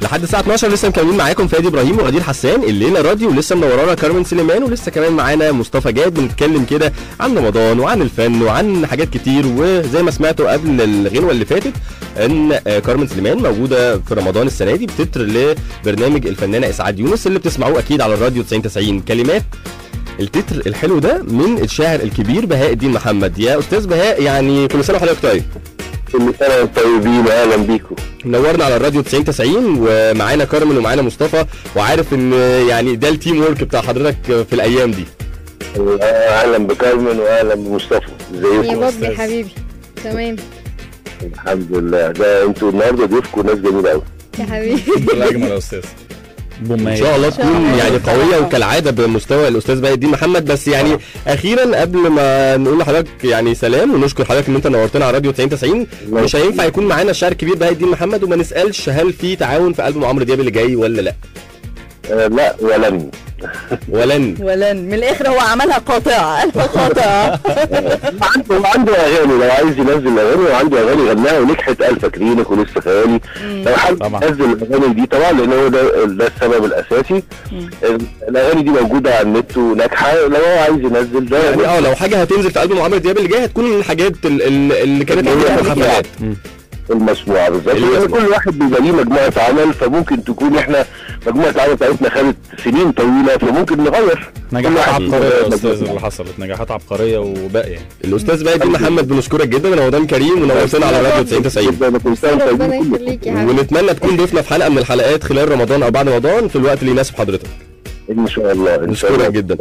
لحد الساعه 12 لسه مكملين معاكم فادي ابراهيم وغدير حسان الليله راديو، ولسه منورانا كارمن سليمان، ولسه كمان معانا مصطفى جاد بنتكلم كده عن رمضان وعن الفن وعن حاجات كتير. وزي ما سمعتوا قبل الغنوه اللي فاتت ان كارمن سليمان موجوده في رمضان السنه دي بتتر لبرنامج الفنانه اسعاد يونس اللي بتسمعوه اكيد على الراديو 90 كلمات التتر الحلو ده من الشاعر الكبير بهاء الدين محمد. يا استاذ بهاء يعني كل سنه وحضرتك طيب. كل سنه وانتم طيبين، اهلا بيكم. نورنا على الراديو 90 ومعانا كارمن ومعانا مصطفى، وعارف ان يعني ده التيم ورك بتاع حضرتك في الايام دي. اهلا بكارمن واهلا بمصطفى، ازيكم يا بابي حبيبي؟ تمام الحمد لله. ده انتوا النهارده ضيوفكم ناس جميله قوي يا حبيبي. الله اجمل يا استاذ. ان شاء الله تكون يعني قويه وكالعاده بمستوى الاستاذ بهاء الدين محمد. بس يعني اخيرا قبل ما نقول لحضرتك يعني سلام ونشكر حضرتك ان انت نورتنا على راديو 90 مش هينفع يكون معانا الشاعر الكبير بهاء الدين محمد وما نسالش هل في تعاون في ألبوم عمرو دياب اللي جاي ولا لا؟ لا ولن من الاخر هو عملها قاطعه قاطعه. عنده اغاني لو عايز ينزل اغاني، وعنده اغاني غناها ونجحت، قال فاكرينك ولسه خيالي. لو حابب ينزل الاغاني دي طبعا لان هو ده السبب الاساسي. الاغاني دي موجوده على النت وناجحه، لو هو عايز ينزل ده يعني لو حاجه هتنزل في ألبوم عمرو دياب اللي جاي هتكون الحاجات اللي كانت موجوده في الحفلات المسموعه بالظبط. كل واحد بيبقى ليه مجموعه عمل، فممكن تكون احنا مجموعه العمل بتاعتنا خدت سنين طويله، فممكن نغير. نجاحات عبقريه يا استاذ اللي حصلت، نجاحات عبقريه وباقيه. الاستاذ بهاء الدين محمد بنشكرك جدا، رمضان كريم ونورتنا على راديو 90. ربنا يخليك يا حبيبي، ونتمنى تكون ضيفنا في حلقه من الحلقات خلال رمضان او بعد رمضان في الوقت اللي يناسب حضرتك ان شاء الله. نشكرك جدا.